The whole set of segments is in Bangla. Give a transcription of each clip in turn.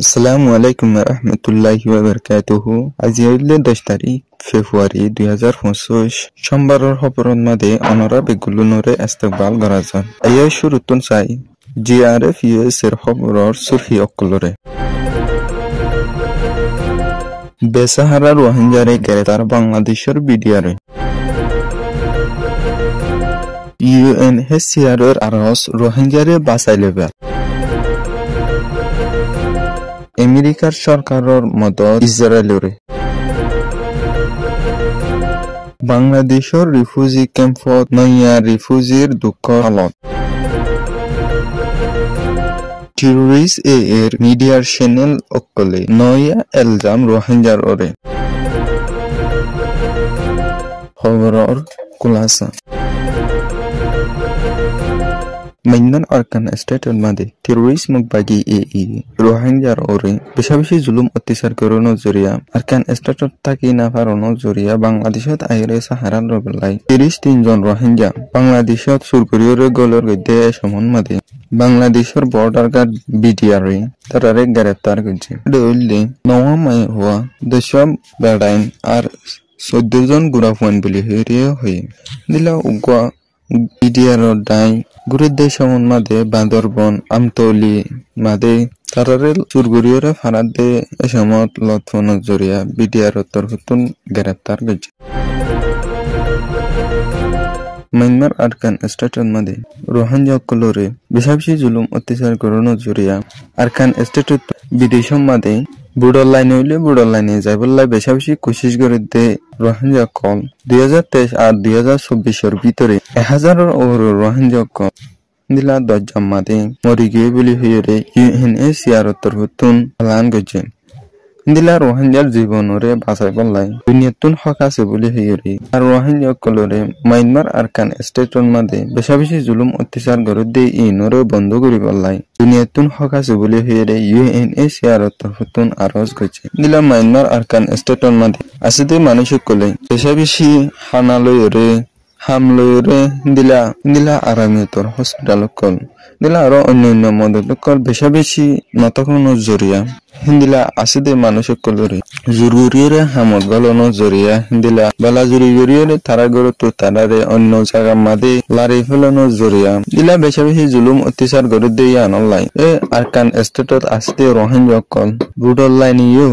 আসসালামু আলাইকুম রহমতুল্লাহি ওয়া বারাকাতুহু। আজি হইলে 10 তারিখ ফেব্রুয়ারি 2025 সোমবারের খবরের মাঝে অনরা বেগুলুনরে ইস্তেকবাল করা যান। এই শুরুতুন চাই জিআরএফ ইউএস এর খবরের সুরহি অকলরে বেসাহারা রোহিঙ্গারে গ্রেপ্তার বাংলাদেশের বিডিআরে ইউএনএইচসিআরের আরস রোহিঙ্গারে বাঁচাইলেবা আমেরিকার সরকারের মদত ইসরায়েলরে বাংলাদেশের রিফিউজি ক্যাম্পত নয়া রিফিউজির দুঃখ হালত টেররিস্ট এর মিডিয়ার চ্যানেল অকলে নয়া এলজাম রোহিঙ্গার ওরে খবরের খুলাসা Mainan Arkan State Madi Terrorist Mugbagi Rohingya Ore Bishabishi Zulum Otisar Korono Zuria Arkan State Taki Nafarono Zuria Bangladeshot Aire Saharan Robelai Tiristin John Rohingya Bangladeshot Surguriore Golor Gede Shamon Madi Bangladeshor Border Guard BDR Tarare Gareftar Guji Dulli Noa Mai Hua The Shop Berdain are Soduzon Gurafwan Bilihiria Hui Dila Ugwa BDR Dai গুরুদ্দে সমন মাদে বান্দরবন আমতলি মাদে তারারেল চুরগুরিয়রে ফারাদে এসমত লতফন জরিয়া বিডিআর তরফতুন গ্রেপ্তার গেছে মায়ানমার আরকান স্টেটের মাদে রোহিঙ্গা কলরে বেশাবেশি জুলুম অত্যাচার করানো জরিয়া আরকান স্টেটের বিদেশম মাদে বুড়ো লাইনে হইলে বুড়ো লাইনে যাইবল্লাই বেশাবেশি কোশিশ করে দে রোহিঙ্গা কল 2023 আর 2024 ভিতরে 1000-এর ওপরে রোহিঙ্গা কল দিলা 10 জন মাদে মরি গিয়ে বলি হইরে ইউএনএইচসিআর তরফতুন এলান গেছে দিলা রোহিঙ্গার জীবনরে বাঁচাই বললাই দুনিয়াতুন হক আছে বলি হইরে আর রোহিঙ্গা কলরে মায়ানমার আরকান স্টেটের মাদে বেশাবেশি জুলুম অত্যাচার করে দে ইনরে বন্ধ করি বললাই দুনিয়াতুন হক আছে বলি হইরে ইউএনএইচসিআর তরফতুন আরজ গেছে দিলা মায়ানমার আরকান স্টেটের মাদে আছে দে মানুষ কলে বেশাবেশি হানালয়রে হামলয়রে দিলা আরামিয়তর হসপিটাল কল দিলা আরো অন্যান্য মদত কল বেশাবেশি নতকনো জরিয়া হিন্দিলা আসিদে মানুষ কলরে জরুরিরে হামত গলনো জরিয়া হিন্দিলা বেলা জরুরিরে তারা গরতো তারারে অন্য জায়গা মাদে লারি ফেলানো জরিয়া দিলা বেশাবেশি জুলুম অত্যাচার করে দিয়ে আনলাই এ আরকান স্টেটত আসিদে রোহিঙ্গা কল বুডল লাইনিও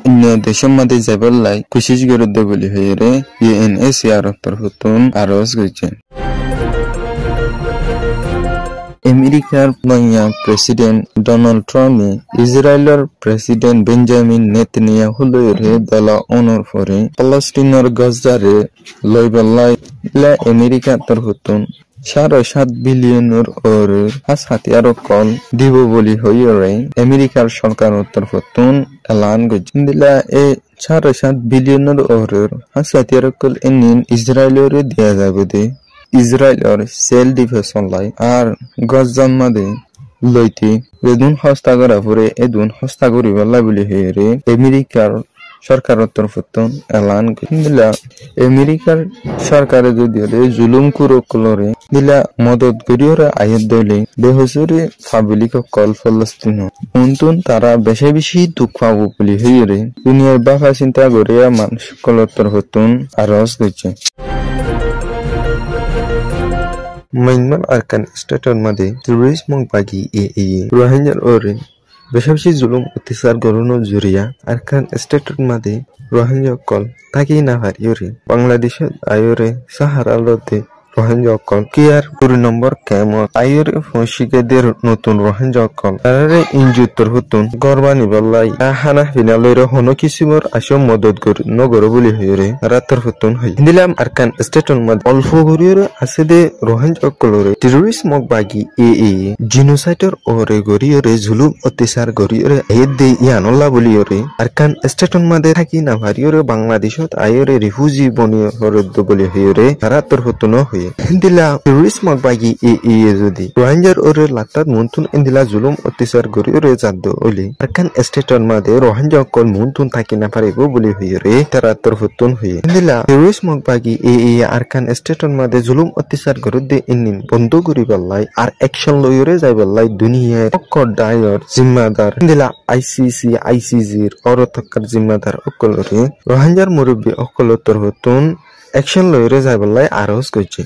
অন্য দেশের মাঝে যাবল্লাই কোশিশ করে দে বলি হইরে ইউএনএইচসিআর তরফতুন আরজ গেছে আমেরিকার নয়া প্রেসিডেন্ট ডোনাল্ড ট্রাম্পে ইসরায়েলের প্রেসিডেন্ট বেঞ্জামিন নেতানিয়াহুর দলা অনর পরে ফলস্তিনের গাজারে লইবল্লাই আমেরিকা তরফতুন 7.5 বিলিয়নের ওরে হাতিয়ার কল দিব বলি হইরে আমেরিকার সরকারের তরফতুন এলান গেছে দিলা এ 7.5 বিলিয়নের ওরে হাতিয়ার কল এনিন ইসরায়েলের দেয়া যাবে দে ইসরায়েলের সেল ডিফেন্স লাই আর গজন মাদে লইতে বেদুন হস্তা করা পরে এদুন হস্তা করিবলা বলি হইরে আমেরিকার সরকারের তরফতুন এলান দিলা আমেরিকার সরকারে যদিও জুলুম কুরকলরে দিলা মদত করিওরে আয়াত দলে বেহসুরি পাবলিক কল ফলস্তিন উনতুন তারা বেশি বেশি দুঃখ পাবো বলি হইরে দুনিয়ার বাফা চিন্তা করিয়া মানুষ কলর তরফতুন আরজ গেছে মায়ানমার আরকান স্টেটের মাঝে টেররিস্ট মুগবাগি রোহিঙ্গার ওরে বেশাবেশি জুলুম অত্যাচার করানো জরিয়া আরকান স্টেটের মাঝে রোহিঙ্গা কল তাকি না হারিয়রে বাংলাদেশের আয়রে সাহারা লতে রোহিঙ্গা কল কেয়ার 2 নম্বর ক্যামত আয়রে ফসিকেদের নতুন রোহিঙ্গা কল তারারে ইনজুত্তর হতুন গরবানি বল্লাই হানা ফিনালরে হনো কিসিমর আসম মদত করি নগর বলি হইরে রাতর হতুন হই দিলাম আরকান স্টেটের মধ্যে অল্প গরিয়রে আছে দে রোহিঙ্গা কলরে টেররিস্ট মগবাগি জিনোসাইডর ওরে গরিয়রে জুলুম অত্যাচার গরিয়রে এদ দে ইয়ানল্লা বলিয়রে আরকান স্টেটের মধ্যে থাকি না ভারিয়রে বাংলাদেশত আয়রে রিফিউজি বনিয় হরদ বলি হইরে রাতর হতুন হই huye indila terrorist magbagi e jodi rohingya ore latat muntun indila zulum অত্যাচার gori ore jaddo oli arkan state made rohingya kol muntun takina paribo boli huye re terator futun huye indila terrorist magbagi e arkan state made zulum অত্যাচার gorode inin bondo gori ballai ar action loyore jai ballai duniya okkor dayor zimmadar indila ICC r orotakar zimmadar okkolore rohingya murubbi okkolotor futun action loyore jai ballai aros goche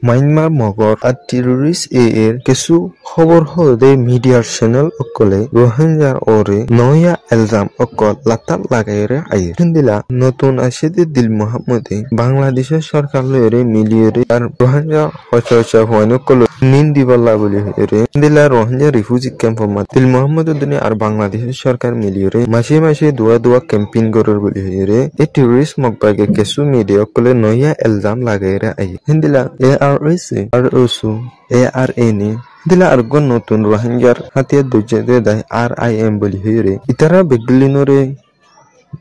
Myanmar mogor আর terrorist এর কিছু খবর হতে মিডিয়ার চ্যানেল অকলে রোহিঙ্গা ওরে নয়া এলজাম অকল লাতার লাগাইরে আইর হিন্দিলা নতুন আসিতে দিল মোহাম্মদে বাংলাদেশের সরকার লয়রে মিলিয়রে আর রোহিঙ্গা হয়তো হয়নো কল নিন দিবাল্লা বলি হইরে হিন্দিলা রোহিঙ্গা রিফিউজি ক্যাম্প মা দিল মোহাম্মদ দিনে আর বাংলাদেশের সরকার মিলিয়রে মাসে দুয়া ক্যাম্পেইন গরর বলি হইরে এই terrorist মগবাগে কিছু মিডিয়া অকলে নয়া এলজাম লাগাইরে আইর হিন্দিলা ARA Dila argon notun Rohingya hatia dujede dai RIM boli hire itara beglinore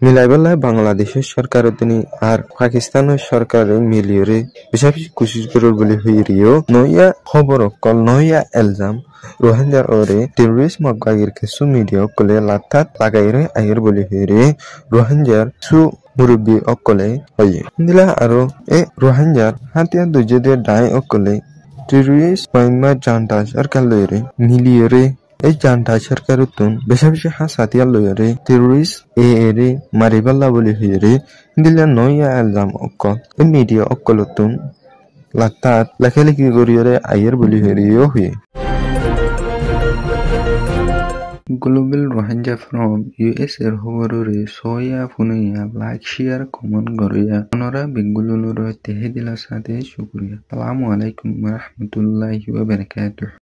মিলাইবেলা বাংলাদেশের সরকার তিনি আর পাকিস্তানের সরকারে মিলিয়ে বেশি কোশিশ করল বলে হইরিও নয়া খবর কল নয়া এলজাম রোহিঙ্গা ওরে টেররিস্ট মগবাগির কিছু মিডিয়া কলে লাতাত লাগাইরে আইর বলে হইরে রোহিঙ্গার সু মুরব্বী অকলে হইয়ে দিলা আরো রোহিঙ্গার হাতিয়া দুজেদের ডাই অকলে টেররিস্ট মাইমার জান্তা সরকার লইরে মিলিয়ে এই জান্তা সরকার উত্তন বেশি হাসাতিয়া লইরে টেররিস্ট এরে মারিবাল্লা বলি হইরে দিলা নয়া এলজাম অকল এই মিডিয়া অকল উত্তন লাতাত লেখালেখি করিয়ে আইর বলি হইরিও হইয়ে Global Rohingya from US এর খবররে সয়া ফুনিয়া লাইক শেয়ার কমেন্ট করিয়া ওনারা বেঙ্গলুরুর তেহে দিলার সাথে শুকরিয়া আসসালামু আলাইকুম ওয়া রাহমাতুল্লাহি ওয়া বারাকাতুহু